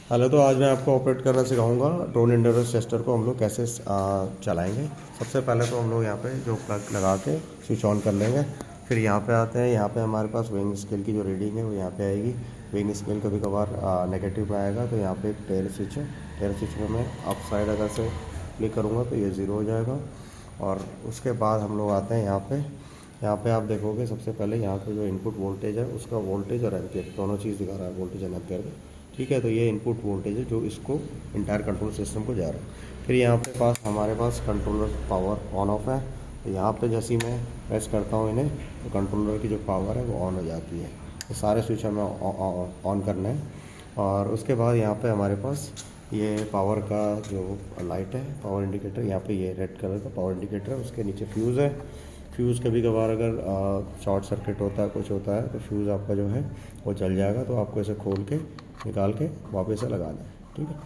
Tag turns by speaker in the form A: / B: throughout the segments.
A: Hello, तो आज मैं आपको ऑपरेट करना सिखाऊंगा ड्रोन इंडोरेंस टेस्टर को हम लोग कैसे चलाएंगे। सबसे पहले तो हम लोग यहाँ पे जो प्लग लगा के स्विच ऑन कर लेंगे। फिर यहाँ पे आते हैं, यहाँ पे हमारे पास विंग स्केल की जो रीडिंग है वो यहाँ पे आएगी। विंग स्केल कभी कभार नेगेटिव में आएगा, तो यहाँ पे एक टेल स्विच है। टेल स्विच में मैं अप साइड अगर से क्लिक करूँगा तो ये ज़ीरो हो जाएगा। और उसके बाद हम लोग आते हैं यहाँ पे आप देखोगे सबसे पहले यहाँ पे जो इनपुट वोल्टेज है उसका वोल्टेज और एम्पियर दोनों चीज़ दिखा रहा है, वोल्टेज एंड एम्पियर में। ठीक है, तो ये इनपुट वोल्टेज है जो इसको इंटायर कंट्रोल सिस्टम को जा रहा है। फिर यहाँ पे हमारे पास कंट्रोलर पावर ऑन ऑफ है। तो यहाँ पे जैसे ही मैं प्रेस करता हूँ इन्हें, तो कंट्रोलर की जो पावर है वो ऑन हो जाती है। तो सारे स्विच हमें ऑन करना है। और उसके बाद यहाँ पे हमारे पास ये पावर का जो लाइट है, पावर इंडिकेटर, यहाँ पे ये रेड कलर का पावर इंडिकेटर है। उसके नीचे फ्यूज़ है। फ्यूज़ कभी कभार अगर शॉर्ट सर्किट होता है, कुछ होता है, तो फ्यूज़ आपका जो है वो जल जाएगा। तो आपको इसे खोल के निकाल के वापस से लगाना है। ठीक है,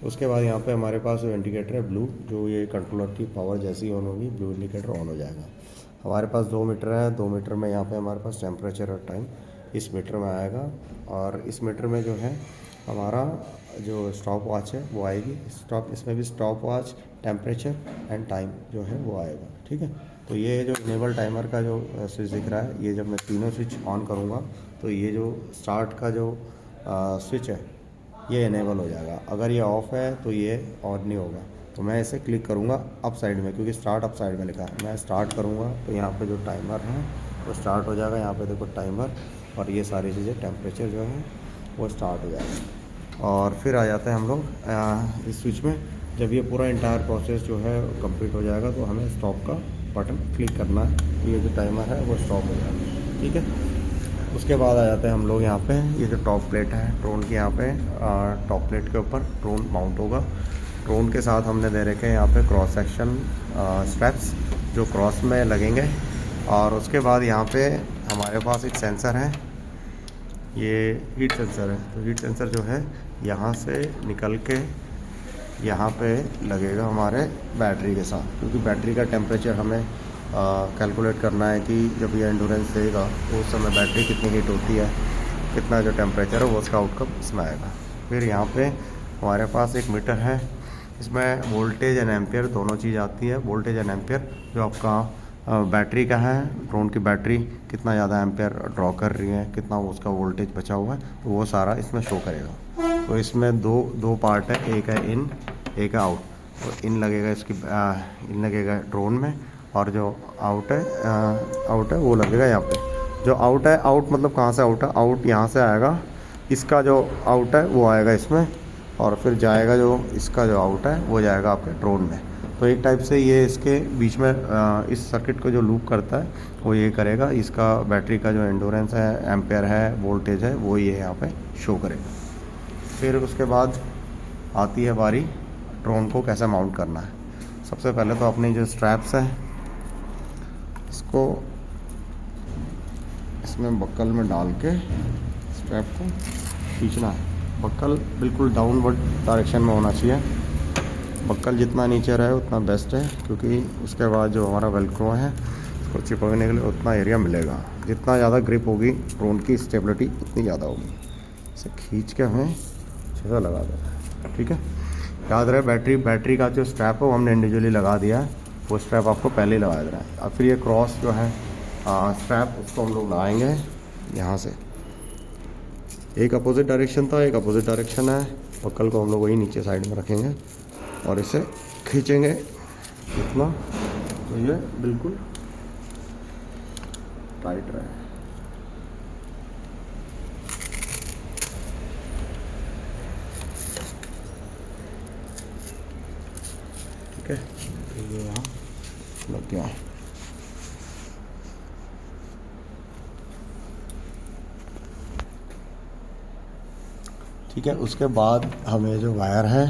A: उसके बाद यहाँ पे हमारे पास जो इंडिकेटर है ब्लू, जो ये कंट्रोलर की पावर जैसी ही ऑन होगी ब्लू इंडिकेटर ऑन हो जाएगा। हमारे पास 2 मीटर है। 2 मीटर में यहाँ पे हमारे पास टेम्परेचर और टाइम इस मीटर में आएगा। और इस मीटर में जो है हमारा जो स्टॉप वॉच है वो आएगी। इसमें भी stop watch, temperature and time जो है वो आएगा। ठीक है, तो ये जो इनेबल टाइमर का जो स्विच दिख रहा है, ये जब मैं तीनों स्विच ऑन करूँगा तो ये जो स्टार्ट का जो स्विच है ये इनेबल हो जाएगा। अगर ये ऑफ़ है तो ये ऑन नहीं होगा। तो मैं इसे क्लिक करूँगा अप साइड में, क्योंकि स्टार्ट अप साइड में लिखा है। मैं स्टार्ट करूँगा तो यहाँ पे जो टाइमर है वो स्टार्ट हो जाएगा। यहाँ पे देखो टाइमर, और ये सारी चीज़ें, टेम्परेचर जो है वो स्टार्ट हो जाएगा। और फिर आ जाते हैं हम लोग इस स्विच में। जब ये पूरा इंटायर प्रोसेस जो है कंप्लीट हो जाएगा तो हमें स्टॉप का बटन क्लिक करना है। ये जो टाइमर है वो स्टॉप हो जाएगा। ठीक है, उसके बाद आ जाते हैं हम लोग यहाँ पे। ये जो टॉप प्लेट है ड्रोन की, यहाँ पे टॉप प्लेट के ऊपर ड्रोन माउंट होगा। ड्रोन के साथ हमने दे रखे हैं यहाँ पे क्रॉस सेक्शन स्ट्रैप्स जो क्रॉस में लगेंगे। और उसके बाद यहाँ पे हमारे पास एक सेंसर है, ये हीट सेंसर है। तो हीट सेंसर जो है यहाँ से निकल के यहाँ पे लगेगा हमारे बैटरी के साथ, क्योंकि बैटरी का टेम्परेचर हमें कैलकुलेट करना है कि जब ये एंडोरेंस देगा तो उस समय बैटरी कितनी हीट होती है, कितना जो टेम्परेचर है वो उसका आउटकम इसमें आएगा। फिर यहाँ पे हमारे पास एक मीटर है, इसमें वोल्टेज एंड एम्पियर दोनों चीज़ आती है। वोल्टेज एंड एम्पियर जो आपका बैटरी का है, ड्रोन की बैटरी कितना ज़्यादा एम्पियर ड्रॉ कर रही है, कितना उसका वोल्टेज बचा हुआ है, तो वो सारा इसमें शो करेगा। तो इसमें दो पार्ट है, एक है इन, एक है आउट। तो इन लगेगा इन लगेगा ड्रोन में, और जो आउट है वो लगेगा यहाँ पे। जो आउट है, आउट मतलब कहाँ से आउट है, आउट यहाँ से आएगा। इसका जो आउट है वो आएगा इसमें, और फिर जाएगा जो इसका जो आउट है वो जाएगा आपके ड्रोन में। तो एक टाइप से ये इसके बीच में इस सर्किट को जो लूप करता है वो ये करेगा। इसका बैटरी का जो एंडोरेंस है, एम्पेयर है, वोल्टेज है, वो ये यहाँ पे शो करेगा। फिर उसके बाद आती है बारी ड्रोन को कैसे माउंट करना है। सबसे पहले तो अपनी जो स्ट्रैप्स है इसको इसमें बक्कल में डाल के स्ट्रैप को खींचना है। बक्कल बिल्कुल डाउनवर्ड डायरेक्शन में होना चाहिए। बक्कल जितना नीचे रहे उतना बेस्ट है, क्योंकि उसके बाद जो हमारा वेलक्रो है उसको चिपकने के लिए उतना एरिया मिलेगा। जितना ज़्यादा ग्रिप होगी ड्रोन की स्टेबिलिटी उतनी ज़्यादा होगी। इसे खींच के हमें अच्छे से लगा देना है। ठीक है, याद रहे बैटरी का जो स्ट्रैप है वो हमने इंडिविजुअली लगा दिया है, वो स्ट्रैप आपको पहले ही लगा देना है। और फिर ये क्रॉस जो है स्ट्रैप, उसको हम लोग लगाएंगे यहाँ से। एक अपोजिट डायरेक्शन था, एक अपोजिट डायरेक्शन है। बक्कल को हम लोग वही नीचे साइड में रखेंगे और इसे खींचेंगे इतना, तो ये बिल्कुल टाइट रहे। ठीक है, तो ये यहाँ लग गया है। ठीक है, उसके बाद हमें जो वायर है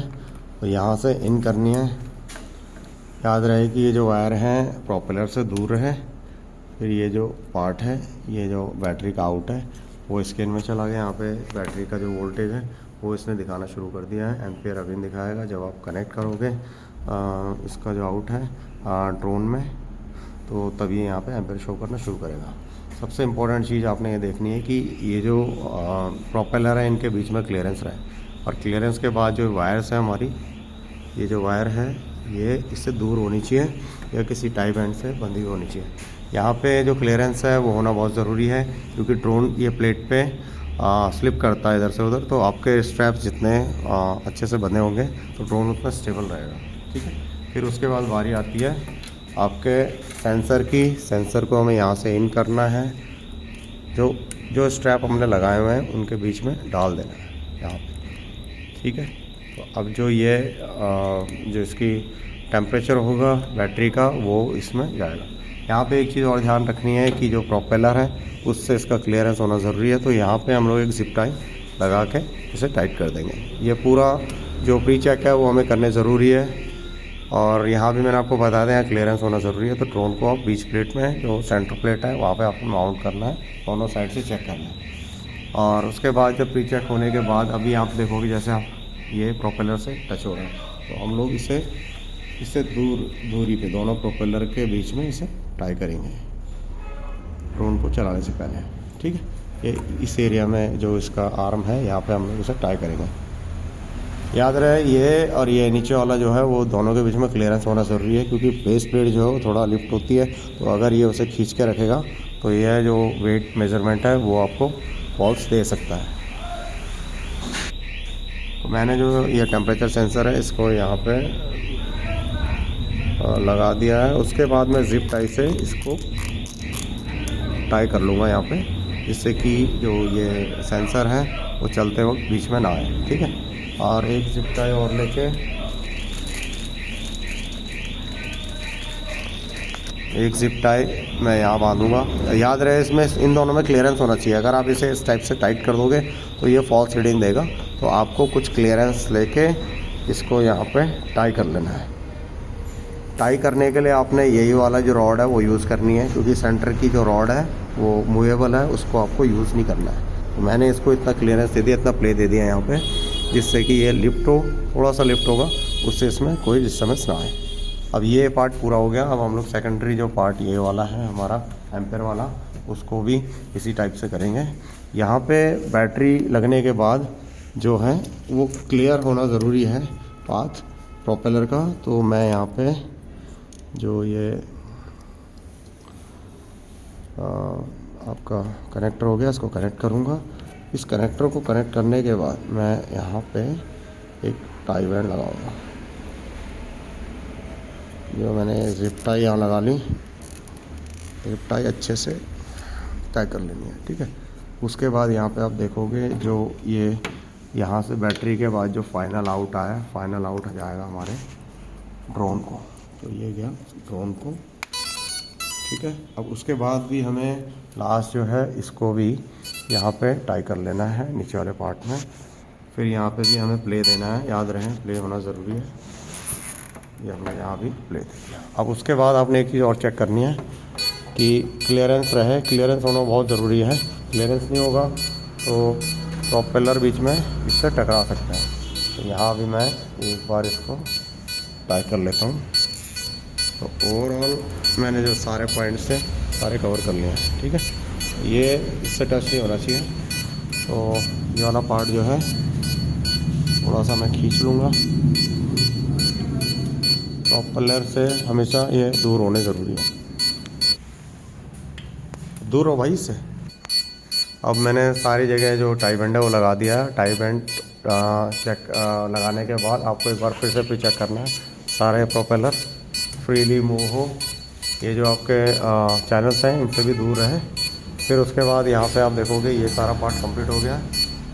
A: तो यहाँ से इन करनी है। याद रहे कि ये जो वायर है प्रोपेलर से दूर है। फिर ये जो पार्ट है, ये जो बैटरी का आउट है वो स्क्रीन में चला गया। यहाँ पे बैटरी का जो वोल्टेज है वो इसने दिखाना शुरू कर दिया है। एम्पियर अभी दिखाएगा जब आप कनेक्ट करोगे इसका जो आउट है ड्रोन में, तो तभी यहाँ पे एम्पियर शो करना शुरू करेगा। सबसे इम्पोर्टेंट चीज़ आपने ये देखनी है कि ये जो प्रोपेलर है इनके बीच में क्लियरेंस रहे। और क्लियरेंस के बाद जो वायर्स है हमारी, ये जो वायर है ये इससे दूर होनी चाहिए या किसी टाई बैंड से बंधी होनी चाहिए। यहाँ पे जो क्लियरेंस है वो होना बहुत ज़रूरी है, क्योंकि ड्रोन ये प्लेट पे स्लिप करता है इधर से उधर, तो आपके स्ट्रैप्स जितने अच्छे से बंधे होंगे तो ड्रोन उतना स्टेबल रहेगा। ठीक है। फिर उसके बाद बारी आती है आपके सेंसर की। सेंसर को हमें यहाँ से इन करना है, जो स्ट्रैप हमने लगाए हुए हैं उनके बीच में डाल देना है यहाँ पे। ठीक है। तो अब जो ये जो इसकी टेम्परेचर होगा बैटरी का वो इसमें जाएगा। यहाँ पे एक चीज़ और ध्यान रखनी है कि जो प्रोपेलर है उससे इसका क्लियरेंस होना ज़रूरी है, तो यहाँ पे हम लोग एक जिप टाई लगा के इसे टाइट कर देंगे। ये पूरा जो प्री चेक है वो हमें करने ज़रूरी है। और यहाँ भी मैंने आपको बता दें क्लियरेंस होना ज़रूरी है, तो ड्रोन को आप बीच प्लेट में जो सेंटर प्लेट है वहाँ पे आपको माउंट करना है, दोनों साइड से चेक करना है। और उसके बाद जब प्री चेक होने के बाद अभी आप देखोगे जैसे आप ये प्रोपेलर से टच हो रहा है, तो हम लोग इससे दूरी पे दोनों प्रोपेलर के बीच में इसे टाई करेंगे ड्रोन को चलाने से पहले। ठीक है। ये इस एरिया में जो इसका आर्म है यहाँ पे हम लोग इसे टाई करेंगे। याद रहे ये और ये नीचे वाला जो है वो दोनों के बीच में क्लियरेंस होना ज़रूरी है, क्योंकि बेस प्लेट जो है वो थोड़ा लिफ्ट होती है, तो अगर ये उसे खींच के रखेगा तो यह जो वेट मेज़रमेंट है वो आपको फॉल्स दे सकता है। तो मैंने जो ये टेम्परेचर सेंसर है इसको यहाँ पे लगा दिया है। उसके बाद मैं जिप टाई से इसको टाई कर लूँगा यहाँ पे, जिससे कि जो ये सेंसर है वो चलते वक्त बीच में ना आए। ठीक है। और एक जिप टाई और लेके एक जिप टाई मैं यहाँ बांधूंगा। याद रहे इसमें इन दोनों में क्लियरेंस होना चाहिए। अगर आप इसे इस टाइप से टाइट कर दोगे तो ये फॉल्स रीडिंग देगा, तो आपको कुछ क्लियरेंस लेके इसको यहाँ पे टाई कर लेना है। टाई करने के लिए आपने यही वाला जो रॉड है वो यूज़ करनी है, क्योंकि सेंटर की जो रॉड है वो मूवेबल है, उसको आपको यूज़ नहीं करना है। तो मैंने इसको इतना क्लियरेंस दे दिया, इतना प्ले दे दिया यहाँ पे, जिससे कि ये लिफ्ट हो, थोड़ा सा लिफ्ट होगा, उससे इसमें कोई डिस्टर्बेंस ना आए। अब ये पार्ट पूरा हो गया। अब हम लोग सेकेंडरी जो पार्ट ये वाला है हमारा एम्पेयर वाला, उसको भी इसी टाइप से करेंगे। यहाँ पे बैटरी लगने के बाद जो है वो क्लियर होना ज़रूरी है पाथ प्रोपेलर का। तो मैं यहाँ पे जो ये आपका कनेक्टर हो गया, इसको कनेक्ट करूँगा। इस कनेक्टर को कनेक्ट करने के बाद मैं यहाँ पे एक टाई बैंड लगाऊंगा। जो मैंने जिप टाई यहाँ लगा ली, जिप टाई अच्छे से टाई कर लेनी है। ठीक है। उसके बाद यहाँ पे आप देखोगे जो ये यहाँ से बैटरी के बाद जो फाइनल आउट आया, फाइनल आउट जाएगा हमारे ड्रोन को। तो ये गया ड्रोन को। ठीक है। अब उसके बाद भी हमें लास्ट जो है इसको भी यहाँ पे टाई कर लेना है नीचे वाले पार्ट में। फिर यहाँ पे भी हमें प्ले देना है, याद रहे प्ले होना ज़रूरी है। ये हमने यहाँ भी प्ले दे दिया। अब उसके बाद आपने एक चीज़ और चेक करनी है कि क्लियरेंस रहे। क्लियरेंस होना बहुत ज़रूरी है। क्लियरेंस नहीं होगा तो प्रोपेलर बीच में इससे टकरा सकता है। तो यहाँ भी मैं एक बार इसको टाई कर लेता हूँ। तो ओवरऑल मैंने जो सारे पॉइंट्स थे सारे कवर कर लिए हैं। ठीक है। ये इससे टच नहीं होना चाहिए, तो ये वाला पार्ट जो है थोड़ा सा मैं खींच लूँगा। प्रोपेलर से हमेशा ये दूर होने ज़रूरी है। दूर हो भाई इससे। अब मैंने सारी जगह जो टाई बैंड है वो लगा दिया है। टाई बैंड चेक लगाने के बाद आपको एक बार फिर से चेक करना है सारे प्रोपेलर फ्रीली मूव हो। ये जो आपके चैनल्स हैं इनसे भी दूर रहे। फिर उसके बाद यहाँ पे आप देखोगे ये सारा पार्ट कंप्लीट हो गया।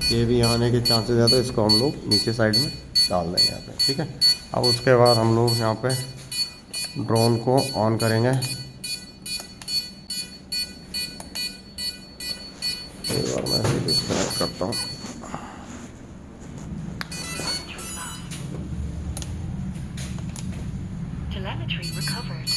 A: ये भी यहाँ आने के चांसेस है, तो इसको हम लोग नीचे साइड में डाल देंगे यहाँ पे। ठीक है। अब उसके बाद हम लोग यहाँ पे ड्रोन को ऑन करेंगे। एक बार मैं इसे डिस्कनेक्ट करता हूँ।
B: Telemetry recovered.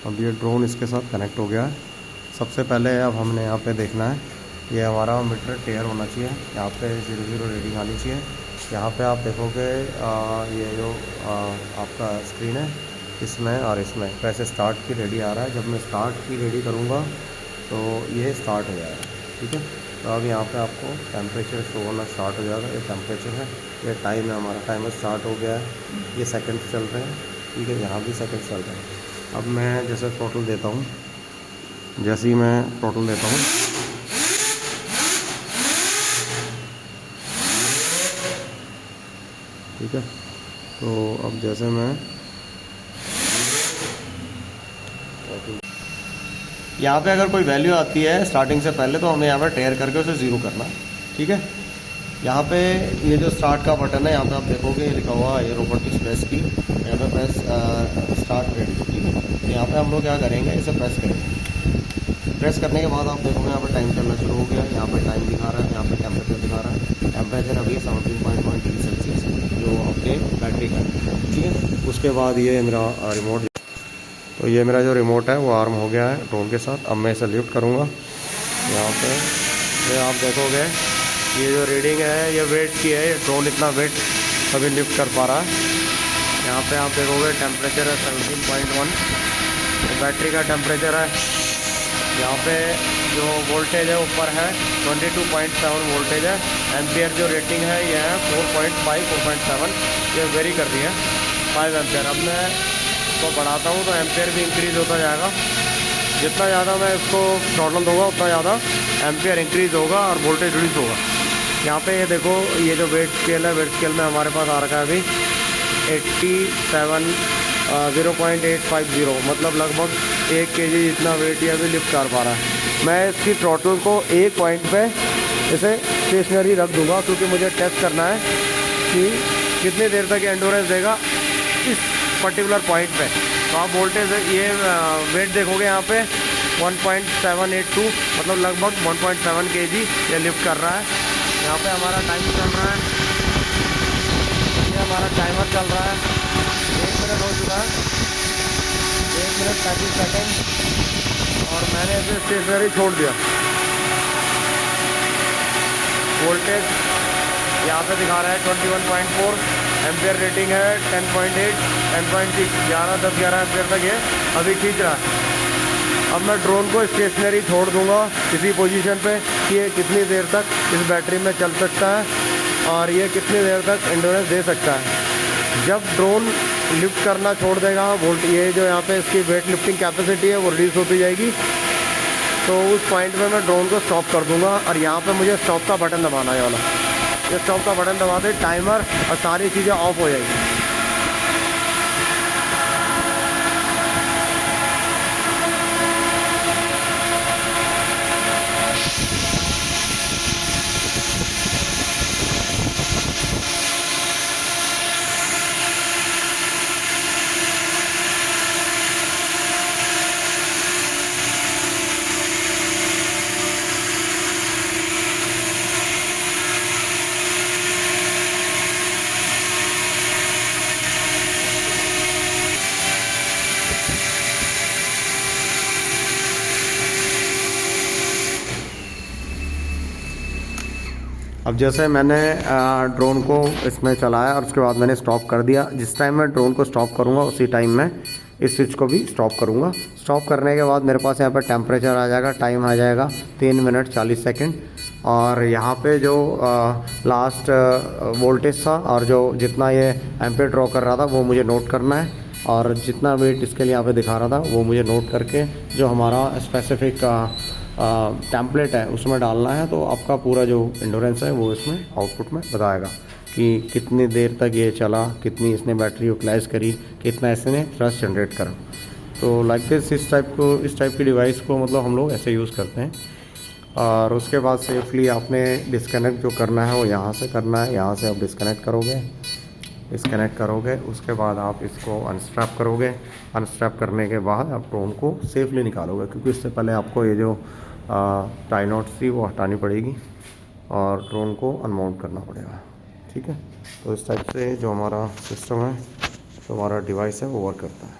A: अब ये ड्रोन इसके साथ कनेक्ट हो गया है। सबसे पहले अब हमने यहाँ पे देखना है ये हमारा मीटर टेयर होना चाहिए। यहाँ पे 00 रीडिंग आनी चाहिए। यहाँ पे आप देखोगे ये जो आपका स्क्रीन है, इसमें और इसमें वैसे स्टार्ट की रेडी आ रहा है। जब मैं स्टार्ट की रेडी करूँगा तो ये स्टार्ट हो जाएगा, ठीक है। तो अब यहाँ पे आपको टेम्परेचर शो होना स्टार्ट हो जाएगा। ये टेम्परेचर है, ये टाइम है, हमारा टाइमर स्टार्ट हो गया है। ये सेकंड्स चल रहे हैं, ठीक है, यहाँ भी सेकंड्स चल रहे हैं। अब मैं जैसे थ्रॉटल देता हूँ, जैसे ही मैं थ्रॉटल देता हूँ, ठीक है। तो अब जैसे मैं यहाँ पे अगर कोई वैल्यू आती है स्टार्टिंग से पहले, तो हमें यहाँ पे टेयर करके उसे ज़ीरो करना है, ठीक है। यहाँ पे ये जो स्टार्ट का बटन है, यहाँ पे आप देखोगे ये लिखा हुआ है रोबोटिक्स प्रेस की, यहाँ पे प्रेस स्टार्ट रेडी, ठीक है। तो यहाँ पे हम लोग क्या करेंगे, इसे प्रेस करेंगे। प्रेस करने के बाद आप देखोगे यहाँ पे टाइम चलना शुरू हो गया। यहाँ पे टाइम दिखा रहा है, यहाँ पे टेम्परेचर दिखा रहा है। टेम्परेचर अभी 17.1 डिग्री सेल्सियस जो आपके बैटरी का, ठीक है। उसके बाद ये मेरा रिमोट, तो ये मेरा जो रिमोट है वो आर्म हो गया है ड्रोन के साथ। अब मैं इसे लिफ्ट करूँगा यहाँ पे। ये आप देखोगे ये जो रीडिंग है ये वेट की है, ये ड्रोन इतना वेट अभी लिफ्ट कर पा रहा है। यहाँ पे आप देखोगे टेम्परेचर है 17.1, बैटरी का टेम्परेचर है। यहाँ पे जो वोल्टेज है ऊपर है 22.7 वोल्टेज है। एम्पियर जो रेटिंग है ये है 4.5 4.7, ये वेरी कर रही है 5 एम्पियर। अब मैं इसको बढ़ाता हूँ तो एम्पियर भी इंक्रीज़ होता जाएगा। जितना ज़्यादा मैं इसको थ्रॉटल दूंगा उतना ज़्यादा एम्पियर इंक्रीज़ होगा और वोल्टेज रिड्यूस होगा। यहाँ पे ये देखो, ये जो वेट स्केल है, वेट स्केल में हमारे पास आ रखा है अभी 0.850, मतलब लगभग 1 kg जितना वेट ये अभी लिफ्ट कर पा रहा है। मैं इसकी थ्रॉटल को एक पॉइंट पे इसे स्टेशनरी रख दूंगा, क्योंकि मुझे टेस्ट करना है कि कितनी देर तक एंडोरेंस देगा इस पर्टिकुलर पॉइंट पे। तो आप वोल्टेज ये वेट देखोगे यहाँ पे 1.782, मतलब लगभग 1.7 kg ये लिफ्ट कर रहा है। यहाँ पे हमारा टाइम चल रहा है, ये हमारा टाइमर चल रहा है। 1 मिनट हो चुका है, 1 मिनट 35 सेकेंड, और मैंने इसे स्टेशनरी छोड़ दिया। वोल्टेज यहाँ पे दिखा रहा है 21.4, एम्पियर रेटिंग है 10.8 10.6, 11 एम्पियर तक ये अभी खींच रहा है। अब मैं ड्रोन को स्टेशनरी छोड़ दूंगा किसी पोजीशन पे कि ये कितनी देर तक इस बैटरी में चल सकता है और ये कितनी देर तक एंड्योरेंस दे सकता है। जब ड्रोन लिफ्ट करना छोड़ देगा, ये जो यहाँ पे इसकी वेट लिफ्टिंग कैपेसिटी है वो रिड्यूस होती जाएगी, तो उस पॉइंट पे मैं ड्रोन को स्टॉप कर दूंगा। और यहाँ पे मुझे स्टॉप का बटन दबाना है वाला, ये स्टॉप का बटन दबा दे, टाइमर और सारी चीज़ें ऑफ हो जाएगी। अब जैसे मैंने ड्रोन को इसमें चलाया और उसके बाद मैंने स्टॉप कर दिया। जिस टाइम मैं ड्रोन को स्टॉप करूँगा उसी टाइम मैं इस स्विच को भी स्टॉप करूँगा। स्टॉप करने के बाद मेरे पास यहाँ पर टेम्परेचर आ जाएगा, टाइम आ जाएगा 3 मिनट 40 सेकंड, और यहाँ पे जो लास्ट वोल्टेज था और जो जितना ये एम्पियर ड्रॉ कर रहा था वो मुझे नोट करना है, और जितना वेट इसके लिए यहाँ पे दिखा रहा था वो मुझे नोट करके जो हमारा स्पेसिफिक टेम्पलेट है उसमें डालना है। तो आपका पूरा जो एंड्योरेंस है वो इसमें आउटपुट में बताएगा कि कितनी देर तक ये चला, कितनी इसने बैटरी यूटिलाइज करी, कितना इसने थ्रस्ट जनरेट करा। तो लाइक दिस इस टाइप की डिवाइस को मतलब हम लोग ऐसे यूज़ करते हैं। और उसके बाद सेफली आपने डिस्कनेक्ट जो करना है वो यहाँ से करना है। यहाँ से आप डिस्कनेक्ट करोगे, उसके बाद आप इसको अनस्ट्रैप करोगे। अनस्ट्रैप करने के बाद आप ड्रोन को सेफली निकालोगे, क्योंकि इससे पहले आपको ये जो टाई नॉट्स थी वो हटानी पड़ेगी और ड्रोन को अनमाउंट करना पड़ेगा, ठीक है। तो इस टाइप से जो हमारा सिस्टम है, जो हमारा डिवाइस है वो वर्क करता है।